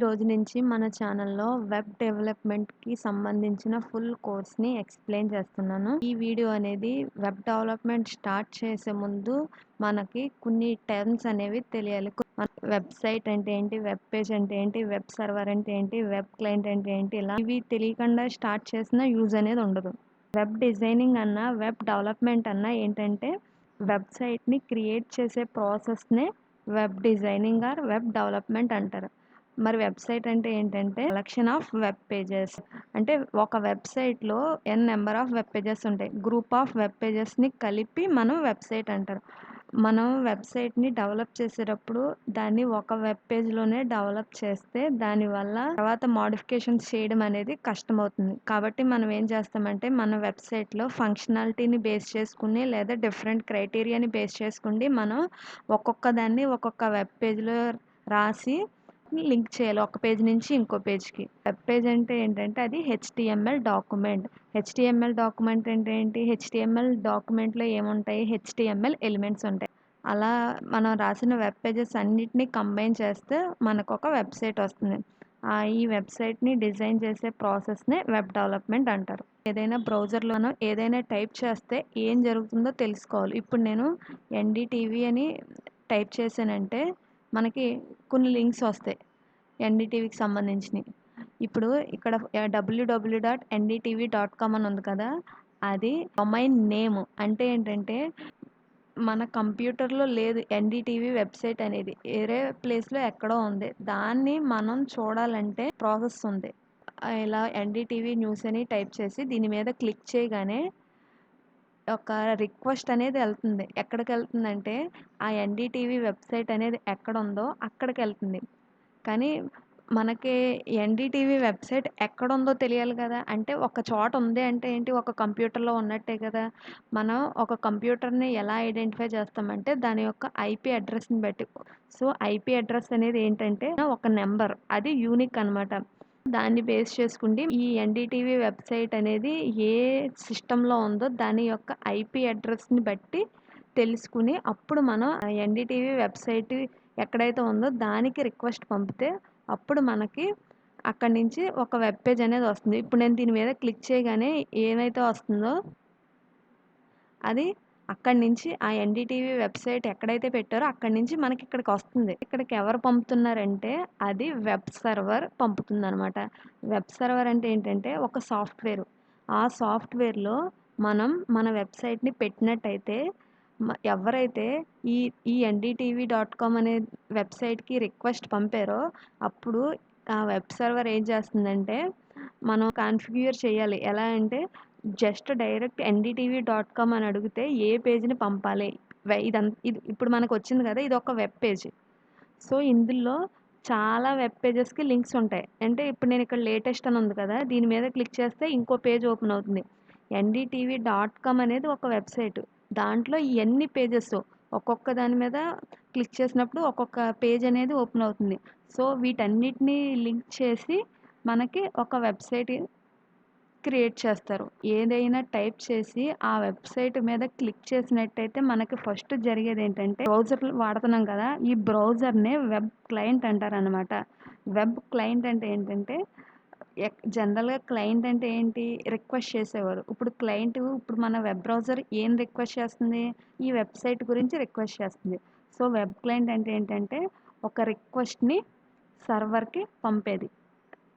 రోజు నుంచి మన ఛానల్‌లో వెబ్ డెవలప్‌మెంట్‌కి సంబంధించిన ఫుల్ కోర్స్‌ని ఎక్స్‌ప్లెయిన్ చేస్తున్నాను. ఈ వీడియో అనేది వెబ్ డెవలప్‌మెంట్ స్టార్ట్ చేసే ముందు మనకి కొన్ని టర్మ్స్ అనేవి తెలియాలి. వెబ్‌సైట్ అంటే ఏంటి? వెబ్ పేజ్ అంటే ఏంటి? వెబ్ సర్వర్ అంటే ఏంటి? వెబ్ క్లయింట్ అంటే ఏంటి? ఇలా ఇవి తెలియకుండా స్టార్ట్ చేసిన యూజ్ అనేది ఉండదు. వెబ్ డిజైనింగ్ అన్నా, వెబ్ డెవలప్‌మెంట్ అన్నా ఏంటంటే వెబ్‌సైట్‌ని క్రియేట్ చేసే ప్రాసెస్‌నే web designing or web development అంటారు. మరి వెబ్‌సైట్ అంటే ఏంటంటే కలెక్షన్ ఆఫ్ వెబ్ పేజెస్. అంటే ఒక వెబ్‌సైట్‌లో నెంబర్ ఆఫ్ వెబ్ పేజెస్ ఉంటాయి. గ్రూప్ ఆఫ్ వెబ్ పేజెస్‌ని కలిపి మనం వెబ్‌సైట్ అంటారు. మనం వెబ్‌సైట్‌ని డెవలప్ చేసేటప్పుడు దాన్ని ఒక వెబ్ పేజ్‌లోనే డెవలప్ చేస్తే దానివల్ల తర్వాత మోడిఫికేషన్స్ చేయడం అనేది కష్టమవుతుంది. కాబట్టి మనం ఏం చేస్తామంటే మన వెబ్‌సైట్‌లో ఫంక్షనాలిటీని బేస్ చేసుకొని లేదా డిఫరెంట్ క్రైటీరియాని బేస్ చేసుకొని మనం ఒక్కొక్క దాన్ని ఒక్కొక్క వెబ్ పేజ్‌లో రాసి లింక్ చేయాలి. ఒక పేజ్ నుంచి ఇంకో పేజ్‌కి. వెబ్ పేజ్ అంటే ఏంటంటే అది హెచ్‌టీఎంఎల్ డాక్యుమెంట్. హెచ్‌టీఎంఎల్ డాక్యుమెంట్ అంటే ఏంటి? హెచ్‌టీఎంఎల్ డాక్యుమెంట్‌లో ఏముంటాయి? హెచ్‌టీఎంఎల్ ఎలిమెంట్స్ ఉంటాయి. అలా మనం రాసిన వెబ్ పేజెస్ అన్నిటిని కంబైన్ చేస్తే మనకొక వెబ్‌సైట్ వస్తుంది. ఈ వెబ్‌సైట్‌ని డిజైన్ చేసే ప్రాసెస్‌నే వెబ్ డెవలప్‌మెంట్ అంటారు. ఏదైనా బ్రౌజర్‌లోనో ఏదైనా టైప్ చేస్తే ఏం జరుగుతుందో తెలుసుకోవాలి. ఇప్పుడు నేను ఎన్‌డీటీవీ అని టైప్ చేశానంటే మనకి కొన్ని లింక్స్ వస్తాయి. ఎన్‌డీటీవీకి సంబంధించినయి. ఇప్పుడు ఇక్కడ www.ndtv.com అని ఉంది కదా! అది డొమైన్ నేమ్. అంటే ఏంటంటే మన కంప్యూటర్‌లో లేదు ఎన్‌డీటీవీ వెబ్‌సైట్ అనేది. వేరే ప్లేస్‌లో ఎక్కడో ఉంది. దాన్ని మనం చూడాలంటే ప్రాసెస్ ఉంది. ఇలా ఎన్‌డీటీవీ న్యూస్ అని టైప్ చేసి దీని మీద క్లిక్ చేయగానే ఒక రిక్వెస్ట్ అనేది ఎళ్తుంది. ఎక్కడికెళ్తుందంటే ఆ ఎన్‌డీటీవీ వెబ్‌సైట్ అనేది ఎక్కడుందో అక్కడికెళ్తుంది. కానీ మనకి ఎన్‌డీటీవీ వెబ్‌సైట్ ఎక్కడుందో తెలియాలి కదా! అంటే ఒక చోట ఉంది అంటే ఏంటి? ఒక కంప్యూటర్‌లో ఉన్నట్టే కదా! మనం ఒక కంప్యూటర్‌ని ఎలా ఐడెంటిఫై చేస్తామంటే దాని యొక్క ఐపీ అడ్రెస్‌ని బట్టి. సో, ఐపీ అడ్రెస్ అనేది ఏంటంటే ఒక నంబర్. అది యూనిక్ అనమాట. దాన్ని బేస్ చేసుకుండి ఈ ఎన్‌డీటీవీ వెబ్‌సైట్ అనేది ఏ సిస్టమ్‌లో ఉందో దాని యొక్క ఐపీ అడ్రెస్‌ని బట్టి తెలుసుకుని అప్పుడు మనం ఆ ఎన్‌డీటీవీ వెబ్‌సైట్ ఎక్కడైతే ఉందో దానికి రిక్వెస్ట్ పంపితే అప్పుడు మనకి అక్కడి నుంచి ఒక వెబ్ పేజ్ అనేది వస్తుంది. ఇప్పుడు నేను దీని మీద క్లిక్ చేయగానే ఏమైతే వస్తుందో అది అక్కడి నుంచి ఆ ఎన్‌డీటీవీ వెబ్‌సైట్ ఎక్కడైతే పెట్టారో అక్కడి నుంచి మనకి ఇక్కడికొస్తుంది. ఇక్కడికి ఎవరు పంపుతున్నారంటే అది వెబ్ సర్వర్ పంపుతుందనమాట. వెబ్ సర్వర్ అంటే ఏంటంటే ఒక సాఫ్ట్‌వేరు. ఆ సాఫ్ట్‌వేర్‌లో మనం మన వెబ్‌సైట్‌ని పెట్టినట్టయితే ఎవరైతే ఈ ఈ ఎన్‌డీటీవీ.com అనే వెబ్‌సైట్‌కి రిక్వెస్ట్ పంపారో అప్పుడు ఆ వెబ్ సర్వర్ ఏం చేస్తుందంటే మనం కాన్ఫిగర్ చేయాలి. ఎలా అంటే జస్ట్ డైరెక్ట్ ఎన్‌డీటీవీ.com అని అడిగితే ఏ పేజ్‌ని పంపాలి? ఇది ఇప్పుడు మనకొచ్చింది కదా! ఇదొక వెబ్ పేజ్. సో, ఇందులో చాలా వెబ్ పేజెస్‌కి లింక్స్ ఉంటాయి. అంటే ఇప్పుడు నేను ఇక్కడ లేటెస్ట్ అని ఉంది కదా! దీని మీద క్లిక్ చేస్తే ఇంకో పేజ్ ఓపెన్ అవుతుంది. ఎన్‌డీటీవీ.com అనేది ఒక వెబ్‌సైట్. దాంట్లో ఎన్ని పేజెస్ ఒక్కొక్క దాని మీద క్లిక్ చేసినప్పుడు ఒక్కొక్క పేజ్ అనేది ఓపెన్ అవుతుంది. సో, వీటన్నిటిని లింక్ చేసి మనకి ఒక వెబ్‌సైట్ క్రియేట్ చేస్తారు. ఏదైనా టైప్ చేసి ఆ వెబ్‌సైట్ మీద క్లిక్ చేసినట్టయితే మనకి ఫస్ట్ జరిగేదేంటంటే బ్రౌజర్‌లు వాడుతున్నాం కదా! ఈ బ్రౌజర్‌నే వెబ్ క్లయింట్ అంటారనమాట. వెబ్ క్లయింట్ అంటే ఏంటంటే జనరల్‌గా క్లయింట్ అంటే ఏంటి? రిక్వెస్ట్ చేసేవారు. ఇప్పుడు మన వెబ్ బ్రౌజర్ ఏం రిక్వెస్ట్ చేస్తుంది? ఈ వెబ్‌సైట్ గురించి రిక్వెస్ట్ చేస్తుంది. సో, వెబ్ క్లయింట్ అంటే ఏంటంటే ఒక రిక్వెస్ట్‌ని సర్వర్‌కి పంపేది.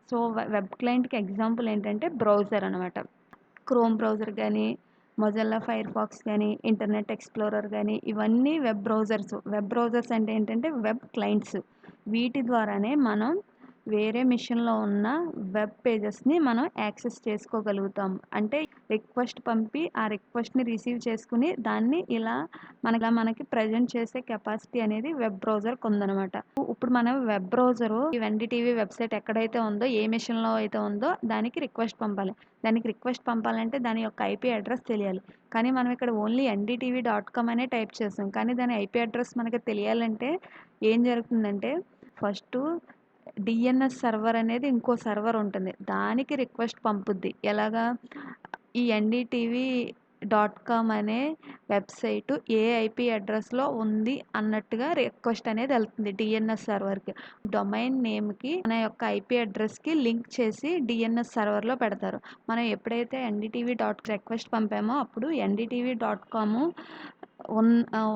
సో, వెబ్ క్లయింట్‌కి ఎగ్జాంపుల్ ఏంటంటే బ్రౌజర్ అనమాట. క్రోమ్ బ్రౌజర్ గానీ, మొజిల్లా ఫైర్‌ఫాక్స్ గానీ, ఇంటర్నెట్ ఎక్స్‌ప్లోరర్ గానీ ఇవన్నీ వెబ్ బ్రౌజర్స్. వెబ్ బ్రౌజర్స్ అంటే ఏంటంటే వెబ్ క్లయింట్స్. వీటి ద్వారానే మనం వేరే మెషిన్‌లో ఉన్న వెబ్ పేజెస్‌ని మనం యాక్సెస్ చేసుకోగలుగుతాం. అంటే రిక్వెస్ట్ పంపి ఆ రిక్వెస్ట్‌ని రిసీవ్ చేసుకొని దాన్ని మనకి ప్రెజెంట్ చేసే కెపాసిటీ అనేది వెబ్ బ్రౌజర్‌కి ఉందనమాట. ఇప్పుడు మనం వెబ్ బ్రౌజరు ఈ ఎన్‌డీటీవీ వెబ్‌సైట్ ఎక్కడైతే ఉందో, ఏ మెషిన్‌లో అయితే ఉందో దానికి రిక్వెస్ట్ పంపాలి. దానికి రిక్వెస్ట్ పంపాలంటే దాని యొక్క ఐపీ అడ్రెస్ తెలియాలి. కానీ మనం ఇక్కడ ఓన్లీ ఎన్‌డీటీవీ.com అనే టైప్ చేసాం. కానీ దాని ఐపీ అడ్రెస్ మనకి తెలియాలంటే ఏం జరుగుతుందంటే ఫస్టు డీఎన్ఎస్ సర్వర్ అనేది ఇంకో సర్వర్ ఉంటుంది. దానికి రిక్వెస్ట్ పంపుద్ది. ఎలాగా? ఈ ఎన్‌డీటీవీ .com అనే వెబ్సైట్ ఏ ఐపీ అడ్రస్లో ఉంది అన్నట్టుగా రిక్వెస్ట్ అనేది వెళ్తుంది డిఎన్ఎస్ సర్వర్కి. డొమైన్ నేమ్కి మన యొక్క ఐపీ అడ్రస్కి లింక్ చేసి డిఎన్ఎస్ సర్వర్లో పెడతారు. మనం ఎప్పుడైతే ఎన్డీటీవీ రిక్వెస్ట్ పంపామో అప్పుడు NDTV.com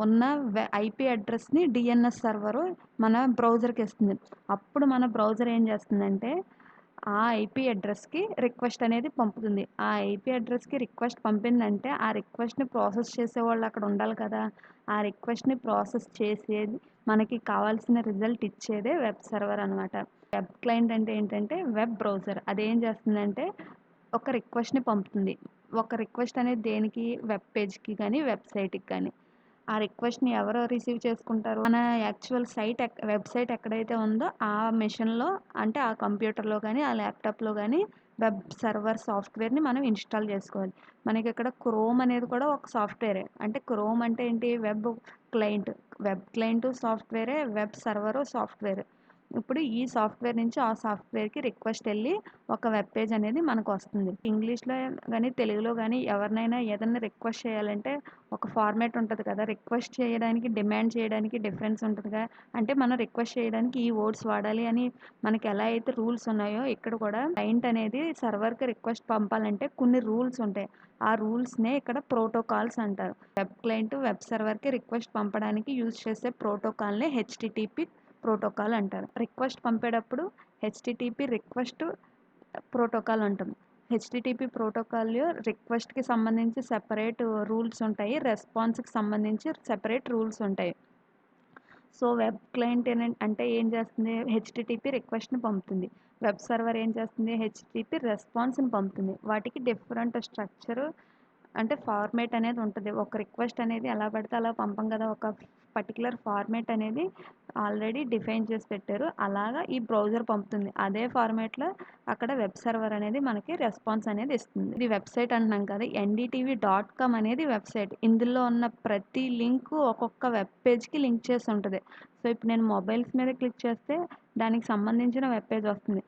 ఉన్న ఐపీ అడ్రస్ని డిఎన్ఎస్ సర్వరు మన బ్రౌజర్కి ఇస్తుంది. అప్పుడు మన బ్రౌజర్ ఏం చేస్తుందంటే ఆ ఐపీ అడ్రస్కి రిక్వెస్ట్ అనేది పంపుతుంది. ఆ ఐపీ అడ్రస్కి రిక్వెస్ట్ పంపిందంటే ఆ రిక్వెస్ట్ని ప్రాసెస్ చేసేవాళ్ళు అక్కడ ఉండాలి కదా. ఆ రిక్వెస్ట్ని ప్రాసెస్ చేసేది మనకి కావాల్సిన రిజల్ట్ ఇచ్చేదే వెబ్ సర్వర్ అనమాట. వెబ్ క్లయింట్ అంటే ఏంటంటే వెబ్ బ్రౌజర్. అదేం చేస్తుందంటే ఒక రిక్వెస్ట్ని పంపుతుంది. ఒక రిక్వెస్ట్ అనేది దేనికి, వెబ్ పేజ్కి కానీ వెబ్సైట్కి కానీ. ఆ రిక్వెస్ట్ని ఎవరు రిసీవ్ చేసుకుంటారు, మన యాక్చువల్ వెబ్సైట్ ఎక్కడైతే ఉందో ఆ మెషిన్లో అంటే ఆ కంప్యూటర్లో కానీ ఆ ల్యాప్టాప్లో కానీ వెబ్ సర్వర్ సాఫ్ట్వేర్ని మనం ఇన్స్టాల్ చేసుకోవాలి. మనకి ఇక్కడ క్రోమ్ అనేది కూడా ఒక సాఫ్ట్వేరే. అంటే క్రోమ్ అంటే ఏంటి, వెబ్ క్లయింట్ సాఫ్ట్వేరే, వెబ్ సర్వరు సాఫ్ట్వేర్. ఇప్పుడు ఈ సాఫ్ట్వేర్ నుంచి ఆ సాఫ్ట్వేర్కి రిక్వెస్ట్ వెళ్ళి ఒక వెబ్ పేజ్ అనేది మనకు వస్తుంది. ఇంగ్లీష్లో కానీ తెలుగులో కానీ ఎవరినైనా ఏదైనా రిక్వెస్ట్ చేయాలంటే ఒక ఫార్మాట్ ఉంటుంది కదా. రిక్వెస్ట్ చేయడానికి డిమాండ్ చేయడానికి డిఫరెన్స్ ఉంటుందిగా. అంటే మనం రిక్వెస్ట్ చేయడానికి ఈ వర్డ్స్ వాడాలి అని మనకి ఎలా అయితే రూల్స్ ఉన్నాయో ఇక్కడ కూడా క్లయింట్ అనేది సర్వర్కి రిక్వెస్ట్ పంపాలంటే కొన్ని రూల్స్ ఉంటాయి. ఆ రూల్స్నే ఇక్కడ ప్రోటోకాల్స్ అంటారు. వెబ్ క్లయింట్ వెబ్ సర్వర్కి రిక్వెస్ట్ పంపడానికి యూజ్ చేసే ప్రోటోకాల్ని HTTP ప్రోటోకాల్ అంటారు. రిక్వెస్ట్ పంపేటప్పుడు HTTP రిక్వెస్ట్ ప్రోటోకాల్ ఉంటుంది. HTTP ప్రోటోకాల్లో రిక్వెస్ట్కి సంబంధించి సెపరేట్ రూల్స్ ఉంటాయి, రెస్పాన్స్కి సంబంధించి సెపరేట్ రూల్స్ ఉంటాయి. సో వెబ్ క్లయింట్ అంటే ఏం చేస్తుంది, HTTP రిక్వెస్ట్ని పంపుతుంది. వెబ్ సర్వర్ ఏం చేస్తుంది, HTTP రెస్పాన్స్ని పంపుతుంది. వాటికి డిఫరెంట్ స్ట్రక్చర్ అంటే ఫార్మేట్ అనేది ఉంటుంది. ఒక రిక్వెస్ట్ అనేది ఎలా పడితే అలా పంపం కదా. ఒక పర్టికులర్ ఫార్మేట్ అనేది ఆల్రెడీ డిఫైన్ చేసి పెట్టారు. అలాగా ఈ బ్రౌజర్ పంపుతుంది. అదే ఫార్మేట్లో అక్కడ వెబ్ సర్వర్ అనేది మనకి రెస్పాన్స్ అనేది ఇస్తుంది. ఇది వెబ్సైట్ అంటున్నాం కదా. NDTV.com అనేది వెబ్సైట్. ఇందులో ఉన్న ప్రతి లింక్ ఒక్కొక్క వెబ్ పేజ్కి లింక్ చేసి ఉంటుంది. సో ఇప్పుడు నేను మొబైల్స్ మీద క్లిక్ చేస్తే దానికి సంబంధించిన వెబ్ పేజ్ వస్తుంది.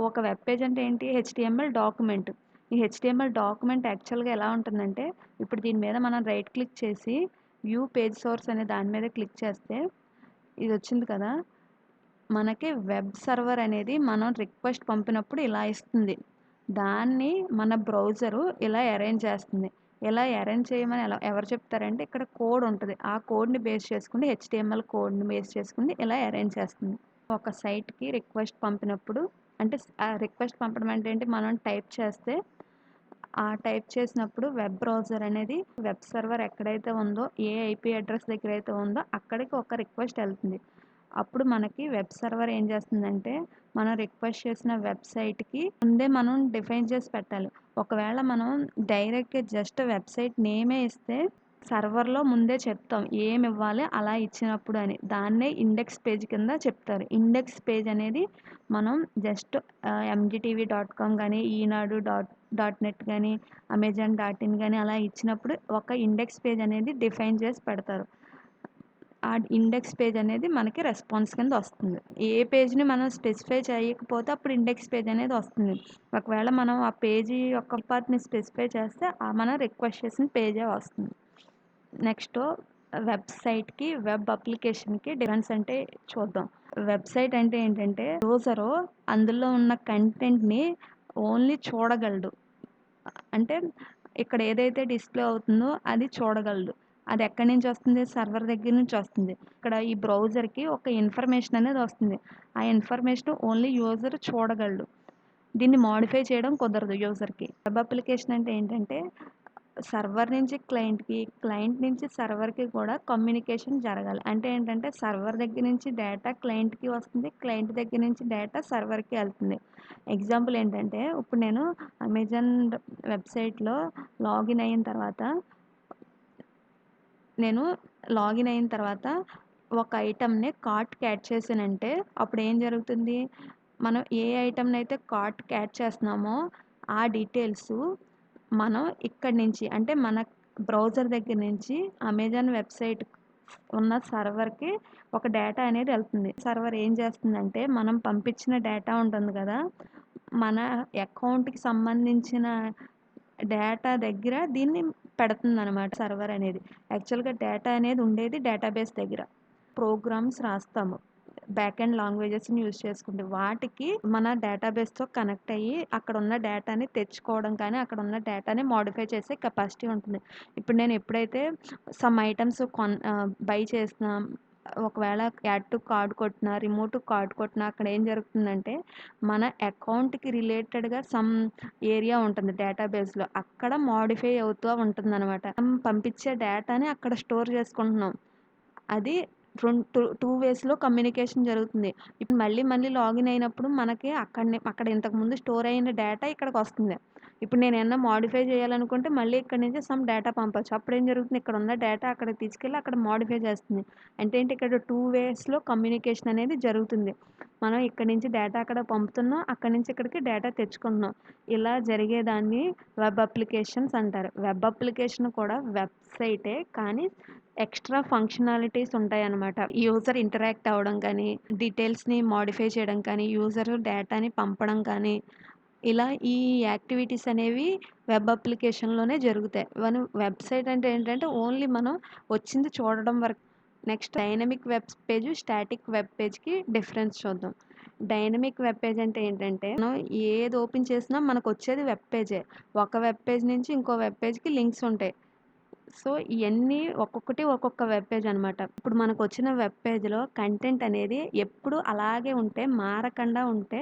ఒక వెబ్ పేజ్ అంటే ఏంటి, HTML డాక్యుమెంట్. ఈ HTML డాక్యుమెంట్ యాక్చువల్గా ఎలా ఉంటుందంటే, ఇప్పుడు దీని మీద మనం రైట్ క్లిక్ చేసి వ్యూ పేజ్ సోర్స్ అనే దాని మీద క్లిక్ చేస్తే ఇది వచ్చింది కదా. మనకి వెబ్ సర్వర్ అనేది మనం రిక్వెస్ట్ పంపినప్పుడు ఇలా ఇస్తుంది. దాన్ని మన బ్రౌజరు ఇలా అరేంజ్ చేస్తుంది. ఇలా అరేంజ్ చేయమని ఎవరు చెప్తారంటే ఇక్కడ కోడ్ ఉంటుంది. ఆ కోడ్ని బేస్ చేసుకుని HTML కోడ్ని బేస్ చేసుకుని ఇలా అరేంజ్ చేస్తుంది. ఒక సైట్కి రిక్వెస్ట్ పంపినప్పుడు అంటే ఆ రిక్వెస్ట్ పంపడం అంటే ఏంటి, మనం టైప్ చేస్తే ఆ టైప్ చేసినప్పుడు వెబ్ బ్రౌజర్ అనేది వెబ్ సర్వర్ ఎక్కడైతే ఉందో, ఏ ఐపీ అడ్రస్ దగ్గర అయితే ఉందో అక్కడికి ఒక రిక్వెస్ట్ వెళ్తుంది. అప్పుడు మనకి వెబ్ సర్వర్ ఏం చేస్తుందంటే మనం రిక్వెస్ట్ చేసిన వెబ్సైట్కి ముందే మనం డిఫైన్ చేసి పెట్టాలి. ఒకవేళ మనం డైరెక్ట్గా జస్ట్ వెబ్సైట్ నేమే ఇస్తే సర్వర్లో ముందే చెప్తాం ఏమి ఇవ్వాలి అలా ఇచ్చినప్పుడు అని. దాన్నే ఇండెక్స్ పేజ్ కింద చెప్తారు. ఇండెక్స్ పేజ్ అనేది మనం జస్ట్ MGTV.com కానీ ఈనాడు.net కానీ Amazon.in కానీ అలా ఇచ్చినప్పుడు ఒక ఇండెక్స్ పేజ్ అనేది డిఫైన్ చేసి పెడతారు. ఆ ఇండెక్స్ పేజ్ అనేది మనకి రెస్పాన్స్ కింద వస్తుంది. ఏ పేజ్ని మనం స్పెసిఫై చేయకపోతే అప్పుడు ఇండెక్స్ పేజ్ అనేది వస్తుంది. ఒకవేళ మనం ఆ పేజీ యొక్క పార్ట్ని స్పెసిఫై చేస్తే మనం రిక్వెస్ట్ చేసిన పేజే వస్తుంది. నెక్స్ట్ వెబ్సైట్కి వెబ్ అప్లికేషన్కి డిఫరెన్స్ అంటే చూద్దాం. వెబ్సైట్ అంటే ఏంటంటే యూజరు అందులో ఉన్న కంటెంట్ని ఓన్లీ చూడగలడు. అంటే ఇక్కడ ఏదైతే డిస్ప్లే అవుతుందో అది చూడగలడు. అది ఎక్కడి నుంచి వస్తుంది, సర్వర్ దగ్గర నుంచి వస్తుంది. ఇక్కడ ఈ బ్రౌజర్కి ఒక ఇన్ఫర్మేషన్ అనేది వస్తుంది. ఆ ఇన్ఫర్మేషన్ ఓన్లీ యూజర్ చూడగలడు. దీన్ని మోడిఫై చేయడం కుదరదు యూజర్కి. వెబ్ అప్లికేషన్ అంటే ఏంటంటే సర్వర్ నుంచి క్లయింట్కి, క్లయింట్ నుంచి సర్వర్కి కూడా కమ్యూనికేషన్ జరగాలి. అంటే ఏంటంటే సర్వర్ దగ్గర నుంచి డేటా క్లయింట్కి వస్తుంది, క్లయింట్ దగ్గర నుంచి డేటా సర్వర్కి వెళ్తుంది. ఎగ్జాంపుల్ ఏంటంటే ఇప్పుడు నేను అమెజాన్ వెబ్సైట్లో లాగిన్ అయిన తర్వాత ఒక ఐటమ్ని కార్ట్కి యాడ్ చేసానంటే అప్పుడు ఏం జరుగుతుంది, మనం ఏ ఐటమ్ని అయితే కార్ట్కి యాడ్ చేస్తున్నామో ఆ డీటెయిల్స్ మనం ఇక్కడి నుంచి అంటే మన బ్రౌజర్ దగ్గర నుంచి అమెజాన్ వెబ్సైట్ ఉన్న సర్వర్కి ఒక డేటా అనేది వెళ్తుంది. సర్వర్ ఏం చేస్తుందంటే మనం పంపించిన డేటా ఉంటుంది కదా, మన అకౌంట్కి సంబంధించిన డేటా దగ్గర దీన్ని పెడుతుందనమాట సర్వర్ అనేది. యాక్చువల్‌గా డేటా అనేది ఉండేది డేటాబేస్ దగ్గర. ప్రోగ్రామ్స్ రాస్తాము. బ్యాక్ ఎండ్ లాంగ్వేజెస్‌ని యూజ్ చేసుకుంటే. వాటికి మన డేటాబేస్‌తో కనెక్ట్ అయ్యి అక్కడున్న డేటాని తెచ్చుకోవడం కానీ, అక్కడున్న డేటాని మోడిఫై చేసే కెపాసిటీ ఉంటుంది. ఇప్పుడు నేను ఎప్పుడైతే సమ్ ఐటెమ్స్ బై చేసినా, ఒకవేళ యాడ్ టు కార్ట్ కొట్టినా, రిమూవ్ టు కార్ట్ కొట్టినా అక్కడ ఏం జరుగుతుందంటే, మన అకౌంట్‌కి రిలేటెడ్‌గా సమ్ ఏరియా ఉంటుంది డేటాబేస్‌లో. అక్కడ మోడిఫై అవుతూ ఉంటుందనమాట. మనం పంపించే డేటాని అక్కడ స్టోర్ చేసుకుంటున్నాం. అది 2 వేస్‌లో కమ్యూనికేషన్ జరుగుతుంది. ఇప్పుడు మళ్ళీ లాగిన్ అయినప్పుడు మనకి అక్కడ ఇంతకుముందు స్టోర్ అయిన డేటా ఇక్కడికొస్తుంది. ఇప్పుడు నేనేమన్నా మోడిఫై చేయాలనుకుంటే మళ్ళీ ఇక్కడి నుంచి సమ్ డేటా పంపొచ్చు. అప్పుడేం జరుగుతుంది, ఇక్కడున్న డేటా అక్కడికి తీసుకెళ్ళి అక్కడ మోడిఫై చేస్తుంది. అంటే ఏంటి, ఇక్కడ 2 వేస్‌లో కమ్యూనికేషన్ అనేది జరుగుతుంది. మనం ఇక్కడి నుంచి డేటా అక్కడ పంపుతున్నాం. అక్కడి నుంచి ఇక్కడికి డేటా తెచ్చుకుంటున్నాం. ఇలా జరిగేదాన్ని వెబ్ అప్లికేషన్స్ అంటారు. వెబ్ అప్లికేషన్ కూడా వెబ్‌సైటే, కానీ ఎక్స్‌ట్రా ఫంక్షనాలిటీస్ ఉంటాయన్నమాట. యూజర్ ఇంటరాక్ట్ అవ్వడం కానీ, డీటెయిల్స్‌ని మోడిఫై చేయడం కానీ, యూజర్ డేటాని పంపడం కానీ, ఇలా ఈ యాక్టివిటీస్ అనేవి వెబ్ అప్లికేషన్‌లోనే జరుగుతాయి. వెబ్‌సైట్ అంటే ఏంటంటే ఓన్లీ మనం వచ్చింది చూడడం వరకు. Next dynamic web page, static web పేజ్‌కి డిఫరెన్స్ చూద్దాం. డైనమిక్ వెబ్ పేజ్ అంటే ఏంటంటే, మనం ఏది ఓపెన్ చేసినా మనకొచ్చేది వెబ్ పేజే. ఒక వెబ్ పేజ్ నుంచి ఇంకో వెబ్ పేజ్‌కి లింక్స్ ఉంటాయి. సో, ఇయన్నీ ఒక్కొక్కటి ఒక్కొక్క వెబ్ పేజ్ అనమాట. ఇప్పుడు మనకొచ్చిన వెబ్ పేజ్‌లో కంటెంట్ అనేది ఎప్పుడు అలాగే ఉంటే, మారకండా ఉంటే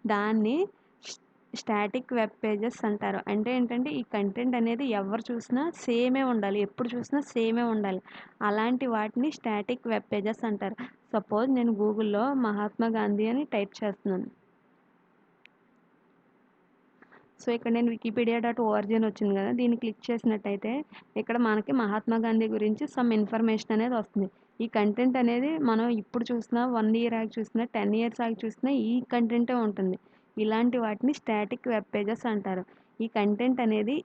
దాన్ని స్ స్టాటిక్ వెబ్ పేజెస్ అంటారు. అంటే ఏంటంటే, ఈ కంటెంట్ అనేది ఎవరు చూసినా సేమే ఉండాలి. ఎప్పుడు చూసినా సేమే ఉండాలి. అలాంటి వాటిని స్టాటిక్ వెబ్ పేజెస్ అంటారు. సపోజ్ నేను గూగుల్‌లో మహాత్మా గాంధీ అని టైప్ చేస్తున్నాను. సో, ఇక్కడ నేను wikipedia.org అని వచ్చింది కదా! దీన్ని క్లిక్ చేసినట్టయితే ఇక్కడ మనకి మహాత్మా గాంధీ గురించి సమ్ ఇన్ఫర్మేషన్ అనేది వస్తుంది. ఈ కంటెంట్ అనేది మనం ఇప్పుడు చూసినా, 1 ఇయర్ ఆగి చూసినా, 10 ఇయర్స్ ఆగి చూసినా ఈ కంటెంటే ఉంటుంది. ఇలాంటి వాటిని స్టాటిక్ వెబ్ పేజెస్ అంటారు. ఈ కంటెంట్ అనేది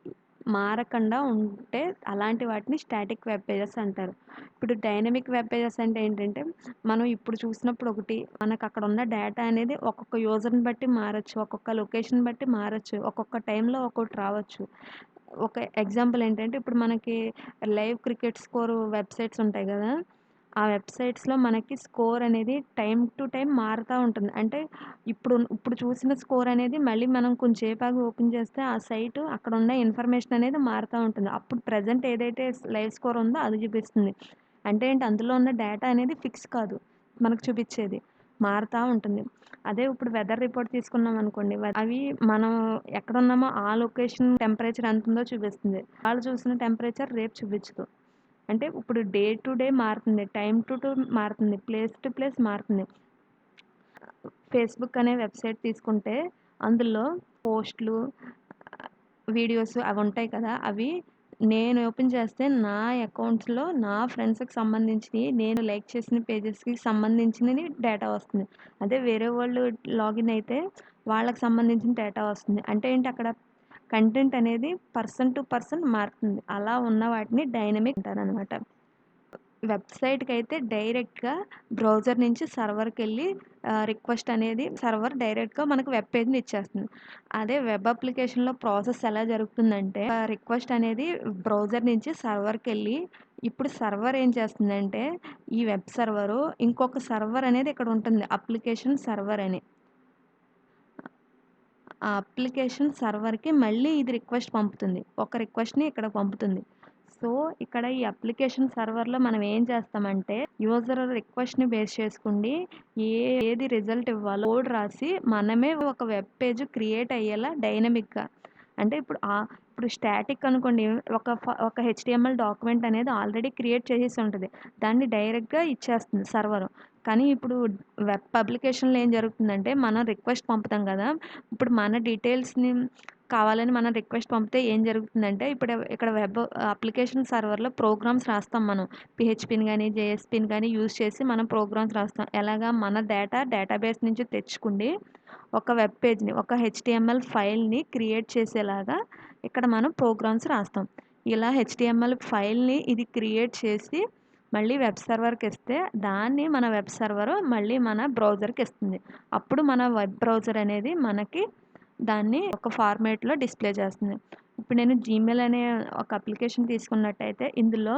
మారకండా ఉంటే అలాంటి వాటిని స్టాటిక్ వెబ్ పేజెస్ అంటారు. ఇప్పుడు డైనమిక్ వెబ్ పేజెస్ అంటే ఏంటంటే, మనం ఇప్పుడు చూసినప్పుడు ఒకటి, మనకక్కడ ఉన్న డేటా అనేది ఒక్కొక్క యూజర్‌ని బట్టి మారొచ్చు. ఒక్కొక్క లొకేషన్ బట్టి మారొచ్చు. ఒక్కొక్క టైంలో ఒక్కోటి రావచ్చు. ఒక ఎగ్జాంపుల్ ఏంటంటే, ఇప్పుడు మనకి లైవ్ క్రికెట్ స్కోర్ వెబ్‌సైట్స్ ఉంటాయి గదా! ఆ వెబ్‌సైట్స్‌లో మనకి స్కోర్ అనేది టైమ్ టు టైమ్ మారుతా ఉంటుంది. అంటే ఇప్పుడు చూసిన స్కోర్ అనేది మళ్ళీ మనం కొంచెంసేపు ఆగి ఓపెన్ చేస్తే ఆ సైటు అక్కడున్న ఇన్ఫర్మేషన్ అనేది మారుతా ఉంటుంది. అప్పుడు ప్రెజెంట్ ఏదైతే లైవ్ స్కోర్ ఉందో అది చూపిస్తుంది. అంటే ఏంటి, అందులో ఉన్న డేటా అనేది ఫిక్స్ కాదు. మనకు చూపిచ్చేది. మారుతా ఉంటుంది. అదే ఇప్పుడు వెదర్ రిపోర్ట్ తీసుకున్నామనుకోండి. అవి మనం ఎక్కడున్నామో ఆ లొకేషన్ టెంపరేచర్ ఎంతుందో చూపిస్తుంది. ఇవాళ చూసిన టెంపరేచర్ రేపు చూపించదు. అంటే ఇప్పుడు డే టు డే మారుతుంది. టైమ్ టు మారుతుంది. ప్లేస్ టు ప్లేస్ మారుతుంది. ఫేస్‌బుక్ అనే వెబ్‌సైట్ తీసుకుంటే అందులో పోస్ట్‌లు, వీడియోస్ అవి ఉంటాయి కదా! అవి నేను ఓపెన్ చేస్తే నా అకౌంట్స్‌లో నా ఫ్రెండ్స్‌కి సంబంధించినయి, నేను లైక్ చేసిన పేజెస్‌కి సంబంధించినది డేటా వస్తుంది. అదే వేరే వాళ్ళు లాగిన్ అయితే వాళ్ళకి సంబంధించిన డేటా వస్తుంది. అంటే ఏంటి, అక్కడ కంటెంట్ అనేది పర్సన్ టు పర్సన్ మారుతుంది. అలా ఉన్న వాటిని డైనమిక్ అంటారనమాట. వెబ్‌సైట్‌కైతే డైరెక్ట్‌గా బ్రౌజర్ నుంచి సర్వర్‌కెళ్ళి రిక్వెస్ట్ అనేది సర్వర్ డైరెక్ట్‌గా మనకు వెబ్ పేజ్‌ని ఇచ్చేస్తుంది. అదే వెబ్ అప్లికేషన్‌లో ప్రాసెస్ ఎలా జరుగుతుందంటే, రిక్వెస్ట్ అనేది బ్రౌజర్ నుంచి సర్వర్‌కెళ్ళి, ఇప్పుడు సర్వర్ ఏం చేస్తుందంటే, ఈ వెబ్ సర్వరు ఇంకొక సర్వర్ అనేది ఇక్కడ ఉంటుంది. అప్లికేషన్ సర్వర్ అని. ఆ అప్లికేషన్ సర్వర్‌కి మళ్ళీ ఇది రిక్వెస్ట్ పంపుతుంది. ఒక రిక్వెస్ట్‌ని ఇక్కడికి పంపుతుంది. సో, ఇక్కడ ఈ అప్లికేషన్ సర్వర్‌లో మనం ఏం చేస్తామంటే, యూజర్ రిక్వెస్ట్‌ని బేస్ చేసుకుండి ఏది రిజల్ట్ ఇవ్వాలో కోడ్ రాసి మనమే ఒక వెబ్ పేజ్ క్రియేట్ అయ్యేలా డైనమిక్‌గా. అంటే ఇప్పుడు స్టాటిక్ అనుకోండి, ఒక హెచ్‌టీఎంఎల్ డాక్యుమెంట్ అనేది ఆల్రెడీ క్రియేట్ చేసేసి ఉంటది. దాన్ని డైరెక్ట్‌గా ఇచ్చేస్తుంది సర్వరు. కానీ ఇప్పుడు వెబ్ పబ్లికేషన్‌లో ఏం జరుగుతుందంటే, మనం రిక్వెస్ట్ పంపుతాం కదా! ఇప్పుడు మన డీటెయిల్స్‌ని కావాలని మనం రిక్వెస్ట్ పంపితే ఏం జరుగుతుందంటే, ఇక్కడ వెబ్ అప్లికేషన్ సర్వర్‌లో ప్రోగ్రామ్స్ రాస్తాం మనం. పీహెచ్‌పీని గాని, జేఎస్‌పీని గాని యూజ్ చేసి మనం ప్రోగ్రామ్స్ రాస్తాం. ఎలాగా, మన డేటాబేస్ నుంచి తెచ్చుకుండి ఒక వెబ్ పేజ్‌ని, ఒక హెచ్‌టీఎంఎల్ ఫైల్‌ని క్రియేట్ చేసేలాగా ఇక్కడ మనం ప్రోగ్రామ్స్ రాస్తాం. ఇలా హెచ్‌టీఎంఎల్ ఫైల్‌ని ఇది క్రియేట్ చేసి మళ్ళీ వెబ్ సర్వర్‌కిస్తే, దాన్ని మన వెబ్ సర్వరు మళ్ళీ మన బ్రౌజర్‌కిస్తుంది. అప్పుడు మన వెబ్ బ్రౌజర్ అనేది మనకి దాన్ని ఒక ఫార్మాట్‌లో డిస్‌ప్లే చేస్తుంది. ఇప్పుడు నేను జీమెయిల్ అనే ఒక అప్లికేషన్ తీసుకున్నట్టయితే ఇందులో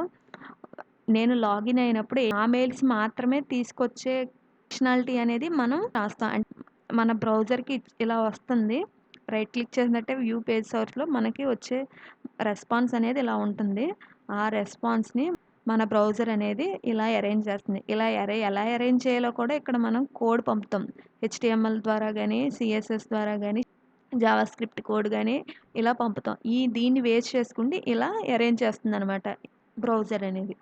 నేను లాగిన్ అయినప్పుడు ఆ మెయిల్స్ మాత్రమే తీసుకొచ్చే ఫంక్షనాలిటీ అనేది మనం రాస్తాం. మన బ్రౌజర్‌కి ఇలా వస్తుంది. రైట్ క్లిక్ చేసినట్టే వ్యూ పేజ్ సోర్స్‌లో మనకి వచ్చే రెస్పాన్స్ అనేది ఇలా ఉంటుంది. ఆ రెస్పాన్స్‌ని మన బ్రౌజర్ అనేది ఇలా అరేంజ్ చేస్తుంది. ఇలా ఎలా అరేంజ్ చేయాలో కూడా ఇక్కడ మనం కోడ్ పంపుతాం. హెచ్‌టీఎంఎల్ ద్వారా గానీ, సీఎస్ఎస్ ద్వారా గానీ, జావాస్క్రిప్ట్ కోడ్ గానీ ఇలా పంపుతాం. దీన్ని బేస్ చేసుకుండి ఇలా అరేంజ్ చేస్తుందనమాట బ్రౌజర్ అనేది.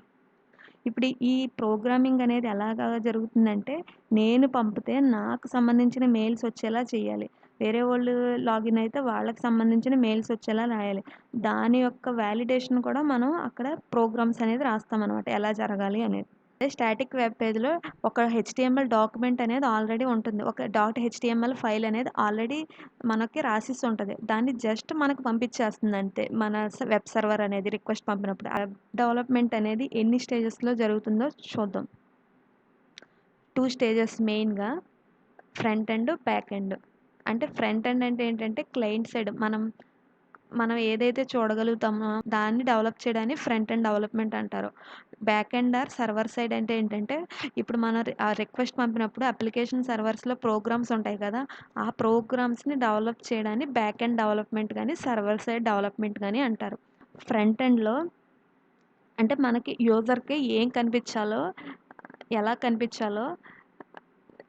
ఇప్పుడు ఈ ప్రోగ్రామింగ్ అనేది ఎలాగా జరుగుతుందంటే, నేను పంపితే నాకు సంబంధించిన మెయిల్స్ వచ్చేలా చేయాలి. వేరే వాళ్ళు లాగిన్ అయితే వాళ్ళకి సంబంధించిన మెయిల్స్ వచ్చేలా రాయాలి. దాని యొక్క వాలిడేషన్ కూడా మనం అక్కడ ప్రోగ్రామ్స్ అనేది రాస్తామనమాట. ఎలా జరగాలి అనేది. అదే స్టాటిక్ వెబ్ పేజ్‌లో ఒక హెచ్‌టీఎంఎల్ డాక్యుమెంట్ అనేది ఆల్రెడీ ఉంటుంది. ఒక హెచ్‌టీఎంఎల్ ఫైల్ అనేది ఆల్రెడీ మనకి రాసేసి ఉంటది. దాన్ని జస్ట్ మనకు పంపించేస్తుంది అంతే. మన వెబ్ సర్వర్ అనేది రిక్వెస్ట్ పంపినప్పుడు. ఆ వెబ్ డెవలప్‌మెంట్ అనేది ఎన్ని స్టేజెస్‌లో జరుగుతుందో చూద్దాం. 2 స్టేజెస్ మెయిన్‌గా ఫ్రంట్ ఎండ్, బ్యాక్ ఎండ్. అంటే ఫ్రంట్ ఎండ్ అంటే ఏంటంటే క్లయింట్ సైడ్ మనం ఏదైతే చూడగలుగుతామో దాన్ని డెవలప్ చేయడాన్ని ఫ్రంట్ ఎండ్ డెవలప్‌మెంట్ అంటారు. Back end or server side అంటే ఏంటంటే ఇప్పుడు మనం ఆ రిక్వెస్ట్ పంపినప్పుడు అప్లికేషన్ సర్వర్స్‌లో ప్రోగ్రామ్స్ ఉంటాయి కదా! ఆ ప్రోగ్రామ్స్‌ని డెవలప్ చేయడాన్ని బ్యాక్ ఎండ్ డెవలప్‌మెంట్ గానీ, సర్వర్ సైడ్ డెవలప్‌మెంట్ గానీ అంటారు. ఫ్రంట్ ఎండ్‌లో అంటే మనకి యూజర్‌కి ఏం కనిపించాలో, ఎలా కనిపించాలో,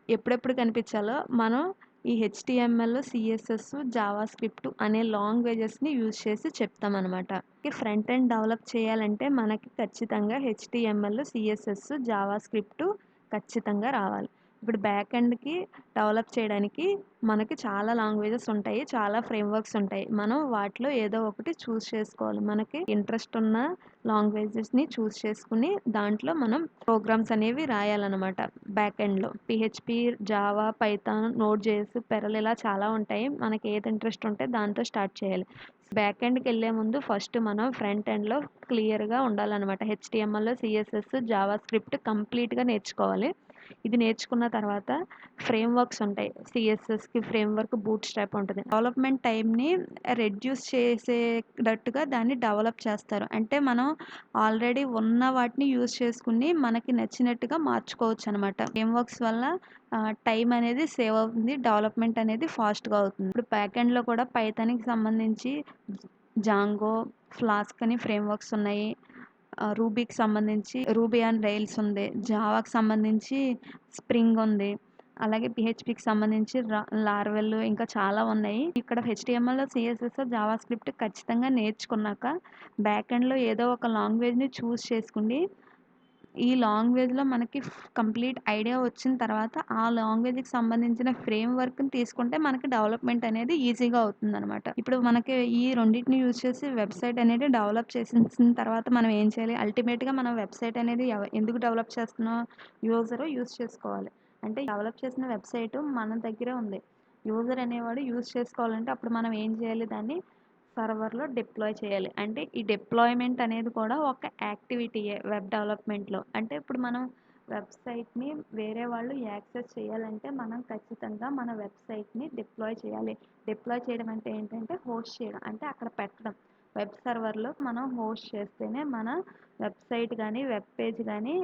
ఎప్పుడెప్పుడు కనిపించాలో మనం ఈ హెచ్‌టీఎంఎల్, సీఎస్ఎస్, జావాస్క్రిప్ట్ అనే లాంగ్వేజెస్‌ని యూజ్ చేసి చెప్తామనమాట. ఫ్రంట్ ఎండ్ డెవలప్ చేయాలంటే మనకి ఖచ్చితంగా హెచ్‌టీఎంఎల్, సీఎస్ఎస్, జావాస్క్రిప్ట్ ఖచ్చితంగా రావాలి. ఇప్పుడు బ్యాక్ ఎండ్‌కి డెవలప్ చేయడానికి మనకి చాలా లాంగ్వేజెస్ ఉంటాయి. చాలా ఫ్రేమ్‌వర్క్స్ ఉంటాయి. మనం వాటిలో ఏదో ఒకటి చూజ్ చేసుకోవాలి. మనకి ఇంట్రెస్ట్ ఉన్న లాంగ్వేజెస్‌ని చూజ్ చేసుకొని దాంట్లో మనం ప్రోగ్రామ్స్ అనేవి రాయాలనమాట బ్యాక్ ఎండ్‌లో. PHP, Java, Python, node JS, pearl ఇలా చాలా ఉంటాయి. మనకి ఏది ఇంట్రెస్ట్ ఉంటే దాంతో స్టార్ట్ చేయాలి. బ్యాక్ ఎండ్‌కెళ్ళే ముందు ఫస్ట్ మనం ఫ్రంట్ ఎండ్‌లో క్లియర్‌గా ఉండాలనమాట. హెచ్‌టీఎంఎల్, సీఎస్ఎస్, జావాస్క్రిప్ట్ కంప్లీట్‌గా నేర్చుకోవాలి. ఇది నేర్చుకున్న తర్వాత ఫ్రేమ్‌వర్క్స్ ఉంటాయి. సీఎస్ఎస్‌కి ఫ్రేమ్‌వర్క్ బూట్ స్ట్రాప్ ఉంటది. డెవలప్‌మెంట్ టైమ్‌ని రెడ్యూస్ చేసేటట్టుగా దాన్ని డెవలప్ చేస్తారు. అంటే మనం ఆల్రెడీ ఉన్న వాటిని యూజ్ చేసుకొని మనకి నచ్చినట్టుగా మార్చుకోవచ్చనమాట. ఫ్రేమ్‌వర్క్స్ వల్ల టైం అనేది సేవ్ అవుతుంది. డెవలప్‌మెంట్ అనేది ఫాస్ట్‌గా అవుతుంది. ఇప్పుడు బ్యాక్ ఎండ్‌లో కూడా పైథాన్‌కి సంబంధించి జాంగో, ఫ్లాస్క్ అని ఫ్రేమ్‌వర్క్స్ ఉన్నాయి. రూబీకి సంబంధించి రూబీ ఆన్ రైల్స్ ఉంది. జావాకి సంబంధించి స్ప్రింగ్ ఉంది. అలాగే పీహెచ్‌పీకి సంబంధించి లార్వెల్ ఇంకా చాలా ఉన్నాయి. ఇక్కడ హెచ్‌టీఎంఎల్, సీఎస్ఎస్, జావాస్క్రిప్ట్ ఖచ్చితంగా నేర్చుకున్నాక బ్యాక్ ఎండ్‌లో ఏదో ఒక లాంగ్వేజ్‌ని చూజ్ చేసుకొని ఈ లాంగ్వేజ్‌లో మనకి కంప్లీట్ ఐడియా వచ్చిన తర్వాత ఆ లాంగ్వేజ్‌కి సంబంధించిన ఫ్రేమ్‌వర్క్‌ని తీసుకుంటే మనకి డెవలప్‌మెంట్ అనేది ఈజీగా అవుతుందనమాట. ఇప్పుడు మనకి ఈ రెండిటిని యూజ్ చేసి వెబ్‌సైట్ అనేది డెవలప్ చేసేసిన తర్వాత మనం ఏం చేయాలి? అల్టిమేట్‌గా మనం వెబ్‌సైట్ అనేది ఎందుకు డెవలప్ చేస్తున్నాం? యూజరు యూజ్ చేసుకోవాలి. అంటే డెవలప్ చేసిన వెబ్‌సైటు మన దగ్గరే ఉంది. యూజర్ అనేవాడు యూజ్ చేసుకోవాలంటే అప్పుడు మనం ఏం చేయాలి దాన్ని సర్వర్‌లో డిప్లాయ్ చేయాలి. అంటే ఈ డిప్లాయ్‌మెంట్ అనేది కూడా ఒక యాక్టివిటీయే వెబ్ డెవలప్‌మెంట్‌లో. అంటే ఇప్పుడు మనం వెబ్‌సైట్‌ని వేరే వాళ్ళు యాక్సెస్ చేయాలంటే మనం ఖచ్చితంగా మన వెబ్‌సైట్‌ని డిప్లాయ్ చేయాలి. డిప్లాయ్ చేయడం అంటే ఏంటంటే హోస్ట్ చేయడం. అంటే అక్కడ పెట్టడం. వెబ్ సర్వర్‌లో మనం హోస్ట్ చేస్తేనే మన వెబ్‌సైట్ గానీ, వెబ్ పేజ్ గానీ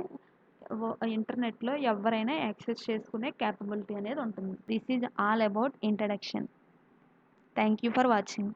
ఇంటర్నెట్‌లో ఎవ్వరైనా యాక్సెస్ చేసుకునే కేపబిలిటీ అనేది ఉంటుంది. This is all about introduction. Thank you for watching.